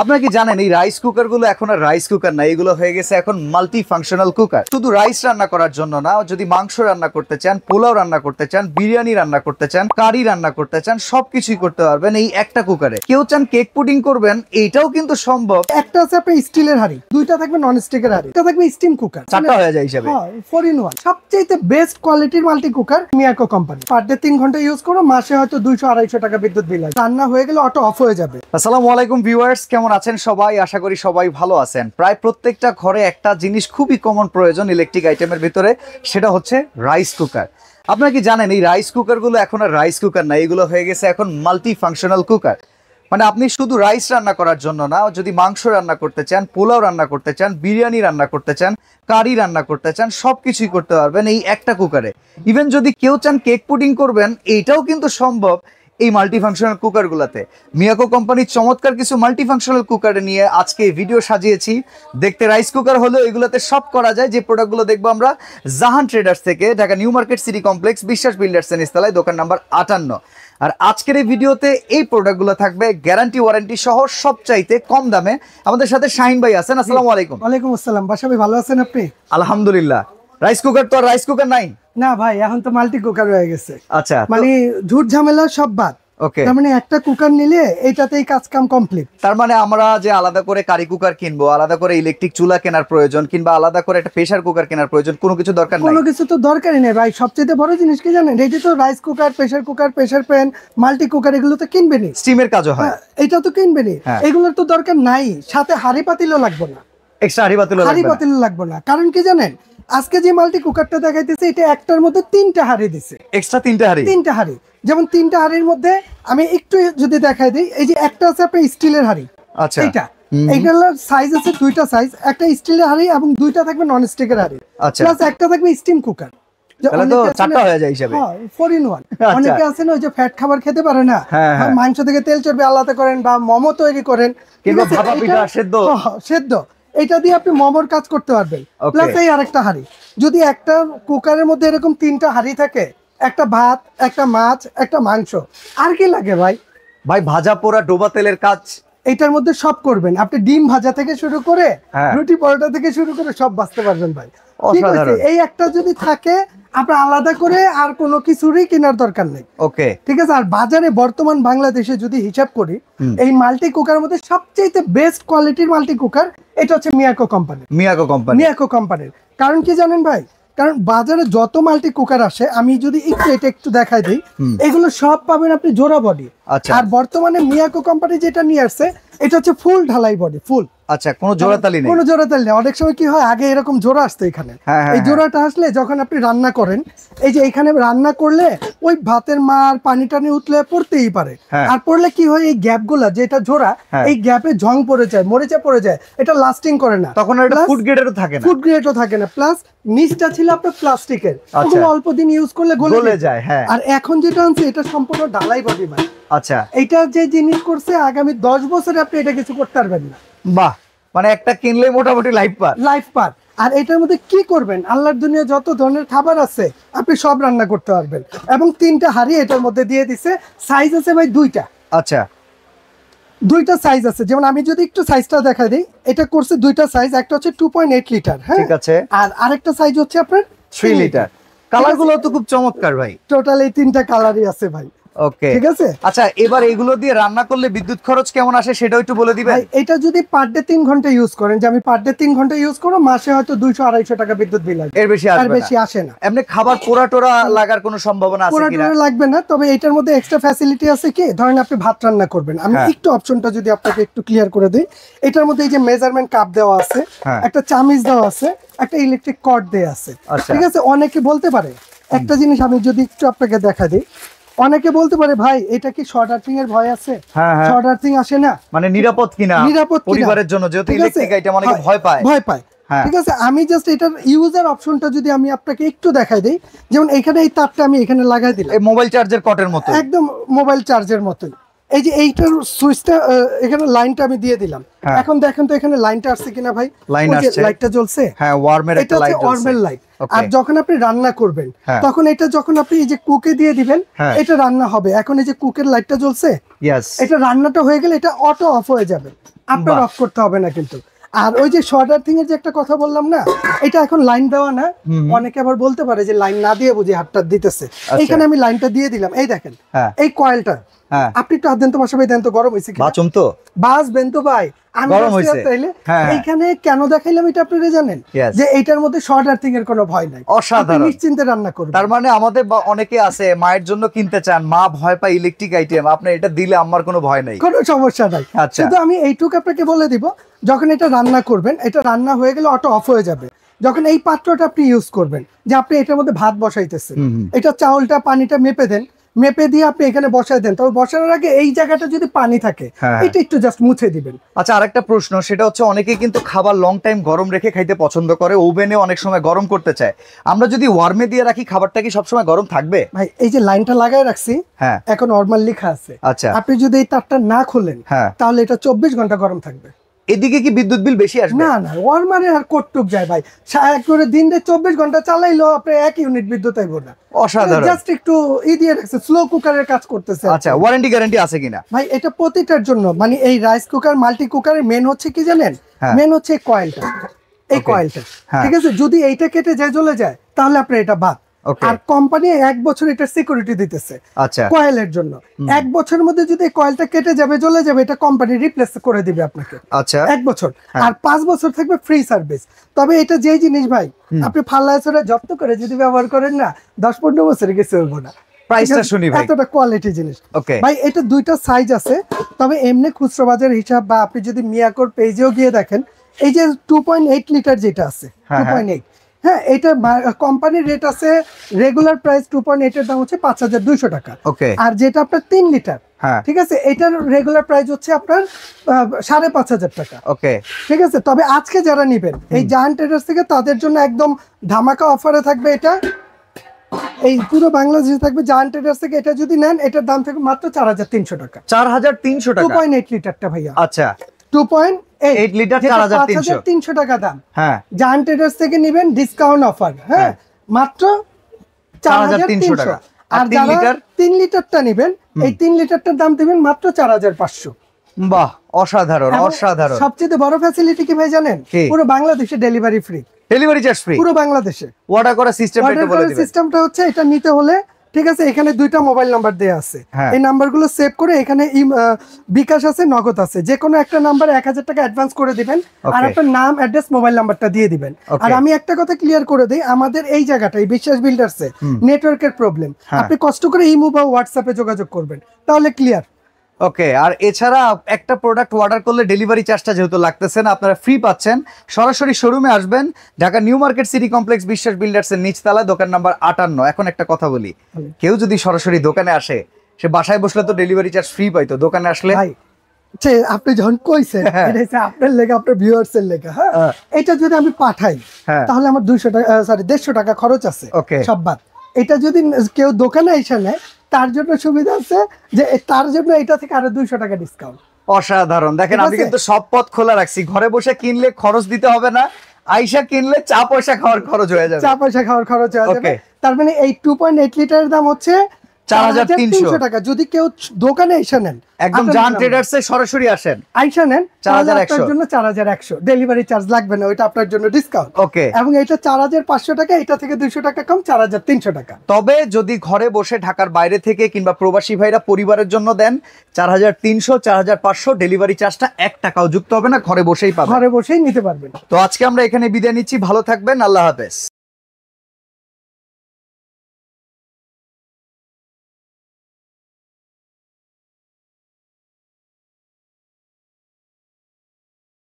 আপনারা কি জানেন এই রাইস কুকার গুলো এখন আর রাইস কুকার না, এগুলো হয়ে গেছে এখন মাল্টি ফাংশনাল কুকার। শুধু রাইস রান্না করার জন্য না, যদি মাংস রান্না করতে চান, পোলাও রান্না করতে চান, বিরিয়ানি রান্না করতে চান, কারি রান্না করতে চান, সবকিছুই করতে পারবেন এই একটা কুকারে। কেউ চান কেক পুডিং করবেন, এইটাও কিন্তু সম্ভব। একটা আছে আপনার স্টিলের হাঁড়ি, দুইটা থাকবে নন স্টিকের হাঁড়ি, একটা থাকবে স্টিম কুকার, চারটা হয়ে যায় হিসাবে। 4 in 1 সবচেয়ে বেস্ট কোয়ালিটির multi cooker Miyako company. Per day 3 ঘন্টা ইউজ করো, মাসে হয়তো 200-250 টাকা বিদ্যুৎ বিল আসবে। রান্না হয়ে গেলে অটো অফ হয়ে যাবে। আসসালামু আলাইকুম ভিউয়ার্স, কেমন আছেন সবাই? আশা করি সবাই ভালো আছেন। প্রায় প্রত্যেকটা ঘরে একটা জিনিস খুবই কমন প্রয়োজন ইলেকট্রিক আইটেমের ভিতরে, সেটা হচ্ছে রাইস কুকার। আপনারা কি জানেন এই রাইস কুকার গুলো এখন আর রাইস কুকার না, এগুলো হয়ে গেছে এখন মাল্টি ফাংশনাল কুকার। মানে আপনি শুধু রাইস রান্না করার জন্য না, যদি মাংস রান্না করতে চান, পোলাও রান্না করতে চান, বিরিয়ানি রান্না করতে চান, কারি রান্না করতে চান, সবকিছুই করতে পারবেন এই একটা কুকারে। ইভেন যদি কেউ চান কেক পুডিং করবেন, এইটাও কিন্তু সম্ভব এই মাল্টি ফাংশনাল কুকারগুলোতে। মিয়াকো কোম্পানির চমৎকার কিছু মাল্টি ফাংশনাল কুকার নিয়ে আজকে এই ভিডিও সাজিয়েছি। দেখতে রাইস কুকার হলেও এগুলোতে সব করা যায়। যে প্রোডাক্টগুলো দেখবো আমরা জাহান ট্রেডার্স থেকে, Dhaka new market city complex, বিশ্বাস বিল্ডার্স এর নিচতলায়, দোকান নাম্বার 58। আর আজকের এই ভিডিওতে এই প্রোডাক্টগুলো থাকবে গ্যারান্টি ওয়ারেন্টি সহ সবচাইতে কম দামে। আমাদের সাথে শাহিন ভাই আছেন। আসসালামু আলাইকুম। ওয়ালাইকুম আসসালাম। বাসা ভাই ভালো আছেন আপনি? আলহামদুলিল্লাহ। রাইস কুকার তো আর রাইস কুকার নাই না ভাই, এখন তো মাল্টি কুকার হয়ে গেছে। আচ্ছা, মানে ঝুট ঝামেলা সব বাদ। ওকে, তার মানে একটা কুকার নিলে এইটাতেই কাজ কাম কমপ্লিট। তার মানে আমরা যে আলাদা করে কারি কুকার কিনবো, আলাদা করে ইলেকট্রিক চুলা কেনার প্রয়োজন, কিংবা আলাদা করে একটা প্রেসার কুকার কেনার প্রয়োজন, কোনো কিছু দরকার নাই। কোনো কিছু তো দরকারই নেই ভাই। সবচেয়ে বড় জিনিস কি জানেন, এই যে তো rice cooker, pressure cooker, pressure pan, multi cooker, এগুলো তো কিনবেনই। স্টিমের কাজও হয়। এটা তো কিনবেনই, হ্যাঁ। এগুলোর তো দরকার নাই। সাথে হাঁড়ি পাতিলও লাগবে না, এক্সট্রা হাঁড়ি পাতিল লাগবে না। কারণ কি জানেন, আজকে যে মাল্টি কুকারটা দেখাইতেছে, এটা একটার মধ্যে 3টা হাঁড়ি দিছে। এক্সট্রা 3টা হাঁড়ি। 3টা হাঁড়ি, যেমন 3টা হাঁড়ির মধ্যে আমি একটু যদি দেখাই দিই, এই যে একটা আছে আপনার স্টিলের হাঁড়ি। আচ্ছা, এইটার সাইজ আছে 2টা সাইজ, একটা স্টিলের হাঁড়ি এবং 2টা থাকবে নন স্টিকের হাঁড়ি। আচ্ছা, প্লাস একটা থাকবে স্টিম কুকার। তাহলে তো 4টা হয়ে যায় হিসাবে। 4 in 1। অনেকে আছে না, ওই যে ফ্যাট খাবার খেতে পারে না, মাংস থেকে তেল চর্বি আলাদা করেন বা মোমো তৈরি করেন, কিংবা ভাপা পিঠা, সেদ্ধ, এটা দিয়ে আপনি মোমোর কাজ করতে পারবেন। প্লাস এই আরেকটা হাঁড়ি, যদি একটা কুকারের মধ্যে এরকম 3টা হাঁড়ি থাকে, একটা ভাত, একটা মাছ, একটা মাংস, আর কি লাগে ভাই? ভাই ভাজা পোড়া ডোবা তেলের কাজ এইটার মধ্যে সব করবেন আপনি। ডিম ভাজা থেকে শুরু করে রুটি পরোটা থেকে শুরু করে সব বাঁচতে পারবেন ভাই। ঠিক আছে, এই একটা যদি থাকে আপনার আলাদা করে আর কোনো কিছুরই কেনার দরকার নেই। ওকে, ঠিক আছে। আর বাজারে বর্তমান বাংলাদেশে যদি হিসাব করি, এই মাল্টি কুকারের মধ্যে সবচেয়ে বেস্ট কোয়ালিটির মাল্টি কুকার এটা হচ্ছে মিয়াকো কোম্পানি। মিয়াকো কোম্পানির কারণ কি জানেন ভাই, কারণ বাজারে যত মাল্টি কুকার আসে, আমি যদি এটা একটু দেখাই দিই, এগুলো সব পাবেন আপনি জোড়া বডি। আর বর্তমানে মিয়াকো কোম্পানি যেটা নিয়ে আসছে, এটা হচ্ছে ফুল ঢালাই বডি, ফুল। আচ্ছা, কোনো জোড়াতালি নেই। কোনো জোড়াতালি নেই। অনেক সময় কি হয়, আগে এরকম জোড়া আসতো এখানে। এই জোড়াটা আসলে যখন আপনি রান্না করেন, এই যে এখানে রান্না করলে ওই ভাতের মার পানি টানি উঠলে পড়তেই পারে। আর পড়লে কি হয়, এই গ্যাপ গুলা যেটা জোড়া, এই গ্যাপে জং পড়ে যায়, মরিচা পড়ে যায়, এটা লাস্টিং করে না। তখন এটা ফুড গ্রেডেরও থাকে না, ফুড গ্রেডও থাকে না। প্লাস নিচটা ছিল আপনার প্লাস্টিকের, ওগুলো অল্প দিন ইউজ করলে গলে যায়। আর এখন যেটা আনছে, এটা সম্পূর্ণ ঢালাই বডি ভাই। আচ্ছা, এটা যে জিনিস করছে, আগামী 10 বছরে আপনি এটা কিছু করতে পারবেন না। বাহ, মানে একটা কিনলে মোটামুটি লাইফ পার। আর এটার মধ্যে কি করবেন, আল্লাহর দুনিয়া যত ধরনের খাবার আছে আপনি সব রান্না করতে পারবেন। এবং 3টা হাঁড়ি এটার মধ্যে দিয়ে দিছে। সাইজ আছে ভাই 2টা। আচ্ছা, 2টা সাইজ আছে। যেমন আমি যদি একটু সাইজটা দেখাই দিই, এটা করছে 2টা সাইজ। একটা হচ্ছে 2.8 লিটার, হ্যাঁ, ঠিক আছে। আর আরেকটা সাইজ হচ্ছে আপনার 3 লিটার। কালারগুলো তো খুব চমৎকার ভাই। টোটাল এই 3টা কালারই আছে ভাই। ওকে, ঠিক আছে। আচ্ছা, এবার এগুলো দিয়ে রান্না করলে বিদ্যুৎ খরচ কেমন আসে সেটাও একটু বলে দিবেন। এটা যদি পার ডে 3 ঘন্টা ইউজ করেন, যে আমি পার ডে 3 ঘন্টা ইউজ করব, মাসে হয়তো 200-250 টাকা বিদ্যুৎ বিল আসবে। এর বেশি আসে না। এমনি খাবার পোড়া টোরা লাগার কোনো সম্ভাবনা আছে কিনা? পোড়া লাগবে না, তবে এটার মধ্যে এক্সট্রা ফ্যাসিলিটি আছে কি, ধরেন আপনি ভাত রান্না করবেন, আমি একটু অপশনটা যদি আপনাকে একটু ক্লিয়ার করে দেই, এটার মধ্যে এই যে মেজারমেন্ট কাপ দেওয়া আছে, একটা চামিচ দেওয়া আছে, একটা ইলেকট্রিক কর্ড দেওয়া আছে। ঠিক আছে। অনেকে বলতে পারে একটা জিনিস, আমি যদি একটু আপনাকে দেখা দিই, অনেকে বলতে পারে ভাই এটা কি শর্ট আর্থিং এর ভয় আছে? শর্ট আর্থিং আসে না, মানে নিরাপদ কিনা পরিবারের জন্য, যেহেতু ইলেকট্রিক আইটেম অনেকে ভয় পায়। ঠিক আছে। আমি জাস্ট এটার ইউজার অপশনটা যদি আমি আপনাকে একটু দেখাই দেই, যেমন এখানে এই তারটা আমি এখানে লাগাই দিলাম, মোবাইল চার্জের কটের মতো, একদম মোবাইল চার্জের মতোই। এই যে এইটার সুইচটা এখানে লাইনটা আমি দিয়ে দিলাম, এখন দেখেন তো এখানে লাইনটা আসছে কিনা ভাই, লাইটটা জ্বলছে, হ্যাঁ ওয়ার্মের একটা লাইট জ্বলছে, ওয়ার্মের লাইট। আর যখন আপনি রান্না করবেন তখন এটা যখন আপনি এই যে কুকে দিয়ে দিবেন এটা রান্না হবে। এখন এই যে কুকের লাইটটা জ্বলছে, এটা রান্নাটা হয়ে গেলে এটা অটো অফ হয়ে যাবে, আপনার অফ করতে হবে না কিন্তু। আর ওই যে শর্ট আর্থিং এর যে একটা কথা বললাম না, এটা এখন লাইন দেওয়া না, অনেকে আবার বলতে পারে যে লাইন না দিয়ে বুঝি হাতটা দিতেছে, এইখানে আমি লাইনটা দিয়ে দিলাম। এই দেখেন এই কয়েলটা, আপনি একটু হাত দেন তো মাসা ভাই, দেন তো, গরম হয়েছে কি বাচুম তো বাসবেন তো ভাই, আমি গরম হইছে তাইলে এইখানে কেন দেখাইলাম এটা আপনারা জানেন যে এইটার মধ্যে শর্ট আর্থিং এর কোনো ভয় নাই, অসাধারণ, নিশ্চিন্তে রান্না করবেন। তার মানে আমাদের অনেকে আছে মায়ের জন্য কিনতে চান, মা ভয় পায় ইলেকট্রিক আইটেম, আপনি এটা দিলে আমার কোনো ভয় নাই, কোনো সমস্যা নাই। শুধু আমি এইটুকু আপনাকে বলে দিব, যখন এটা রান্না করবেন, এটা রান্না হয়ে গেলে অটো অফ হয়ে যাবে। যখন এই পাত্রটা আপনি ইউজ করবেন, যে আপনি এটার মধ্যে ভাত বসাইতেছেন, এটা চাউলটা পানিটা মেপে দেন, মেপে দিয়ে আপনি এখানে বসায় দেন, তবে বসানোর আগে এই জায়গাটা যদি পানি থাকে এটা একটু জাস্ট মুছে দিবেন। আচ্ছা, আরেকটা প্রশ্ন, সেটা হচ্ছে অনেকে কিন্তু খাবার লং টাইম গরম রেখে খাইতে পছন্দ করে, ওভেনে অনেক সময় গরম করতে চায়, আমরা যদি ওয়ার্মে দিয়ে রাখি খাবারটা কি সবসময় গরম থাকবে? ভাই এই যে লাইনটা লাগায় রাখছি, এখন নরমাল লেখা আছে, আচ্ছা আপনি যদি এই তারটা না খোলেন তাহলে এটা 24 ঘন্টা গরম থাকবে। এদিকে কি বিদ্যুৎ বিল বেশি আসবে? না না, ওয়ার্মারে আর কটটুক যায় ভাই, করে দিনে 24 ঘন্টা চালাইলো আপনি 1 ইউনিট বিদ্যুৎ আইব না। অসাধারণ, জাস্ট একটু দিয়ে রাখছে, স্লো কুকারের কাজ করতেছে। আচ্ছা, ওয়ারেন্টি গ্যারান্টি আছে কিনা? ভাই এটা প্রতিটার জন্য, মানে এই রাইস কুকার মাল্টি কুকারের মেন হচ্ছে কি জানেন, মেন হচ্ছে এই কয়েলটা, এই কয়েলটা, ঠিক আছে? যদি এইটা কেটে যায় জ্বলে যায় তাহলে আপনার এটা বাদ। আর কোম্পানি 1 বছর এটা সিকিউরিটি দিতেছে কয়েলের জন্য, 1 বছরের মধ্যে যদি কয়েলটা কেটে যাবে জ্বলে যাবে, এটা কোম্পানি রিপ্লেস করে দিবে আপনাকে। আচ্ছা, 1 বছর, আর 5 বছর থাকবে ফ্রি সার্ভিস। তবে এটা যেই জিনিস ভাই, আপনি ফাল্লাছরে যত্ন করে যদি ব্যবহার করেন না, 10-15 বছরে কিছু হবে না। প্রাইসটা শুনি ভাই, এতটা কোয়ালিটি জিনিস ভাই। এটা দুইটা সাইজ আছে, তবে এমনি খুচরা বাজার হিসাব বা আপনি যদি মিয়াকোর পেজেও গিয়ে দেখেন, এই যে 2.8 লিটার যেটা আছে, 2.8, হ্যাঁ, এটা কোম্পানির রেট আছে, রেগুলার প্রাইস 2.8 এর দাম হচ্ছে 5200 টাকা। আর যেটা আপনার 3 লিটার, ঠিক আছে, এটার রেগুলার প্রাইস হচ্ছে আপনার 5500 টাকা। ঠিক আছে, তবে আজকে যারা নেবেন এই জায়ান্ট ট্রেডার্স থেকে, তাদের জন্য একদম ধামাকা অফারে থাকবে এটা, এই পুরো বাংলাদেশে থাকবে জায়ান্ট ট্রেডার্স থেকে। এটা যদি নেন এটার দাম থাকবে মাত্র 4300 টাকা। 4300 টাকা, 2.8 লিটারটা ভাইয়া। আচ্ছা, 2.8 লিটার 4300 টাকা দাম। হ্যাঁ, জায়ান্ট ট্রেডার্স থেকে নেবেন ডিসকাউন্ট অফার, হ্যাঁ, মাত্র 4300 টাকা। আর যারা 3 লিটারটা নেবেন, এই 3 লিটারটার দাম দিবেন মাত্র 4500। বাহ, অসাধারণ অসাধারণ। সবচেয়ে বড় ফ্যাসিলিটি কি ভাই জানেন? পুরো বাংলাদেশে delivery free, delivery charge free পুরো বাংলাদেশে। অর্ডার করার সিস্টেমটা একটু বলে দিবেন। সিস্টেমটা হচ্ছে, এটা নিতে হলে, ঠিক আছে, এখানে 2টা মোবাইল নাম্বার দেয়া আছে, এই নাম্বারগুলো সেভ করে এখানে বিকাশ আছে, নগদ আছে, যে কোনো একটা নাম্বার 1000 টাকা অ্যাডভান্স করে দিবেন, আর আপনার নাম, অ্যাড্রেস, মোবাইল নাম্বারটা দিয়ে দিবেন। আর আমি একটা কথা ক্লিয়ার করে দেই, আমাদের এই জায়গাটা, এই বিশ্বাস বিল্ডার্সে নেটওয়ার্কের প্রবলেম, আপনি কষ্ট করে ইমো বা হোয়াটসঅ্যাপে যোগাযোগ করবেন, তাহলে ক্লিয়ার। ওকে, আর এছাড়া একটা প্রোডাক্ট অর্ডার করলে ডেলিভারি চার্জটা যেহেতু লাগতেছে না, আপনারা ফ্রি পাচ্ছেন। সরাসরি শোরুমে আসবেন, Dhaka new market city complex বিশ্বাস বিল্ডার্স এর নিচতলায়, দোকান নাম্বার 58। এখন একটা কথা বলি, কেউ যদি সরাসরি দোকানে আসে, সে বাসায় বসলে তো ডেলিভারি চার্জ ফ্রি পাইতো, দোকানে আসলে আপনি যখন কইছেন এটা হচ্ছে আপনার লেখা, আপনার ভিউয়ার্স এর লেখা, হ্যাঁ, এটা যদি আমি পাঠাই তাহলে আমার 200 টাকা, সরি 150 টাকা খরচ আছে সব বাদ। এটা যদি কেউ দোকানে এসে নেয়, তার জন্য সুবিধা আছে যে তার জন্য এটা থেকে আরো 200 টাকা ডিসকাউন্ট। অসাধারণ, দেখেন আমি কিন্তু সব পথ খোলা রাখছি, ঘরে বসে কিনলে খরচ দিতে হবে না, আইসা কিনলে চা পয়সা খাওয়ার খরচ হয়ে যাবে, চা পয়সা খাওয়ার খরচ হয়ে যাবে। তার মানে এই 2.8 লিটারের দাম হচ্ছে 4300 টাকা। যদি কেউ দোকানে এসে নেন, একদম জায়ান্ট ট্রেডার্স এ সরাসরি আসেন, আইসা নেন, 4100 জন্য 4100 ডেলিভারি চার্জ লাগবে না, ওইটা আপনার জন্য ডিসকাউন্ট। ওকে, এবং এটা 4500 টাকা, এটা থেকে 200 টাকা কম, 4300 টাকা। তবে যদি ঘরে বসে ঢাকার বাইরে থেকে কিংবা প্রবাসী ভাইরা পরিবারের জন্য দেন, 4300, 4500 ডেলিভারি চার্জটা 1 টাকাও যুক্ত হবে না, ঘরে বসেই পাবেন, ঘরে বসেই নিতে পারবেন। তো আজকে আমরা এখানে বিদায় নিচ্ছি, ভালো থাকবেন, আল্লাহ হাফেজ।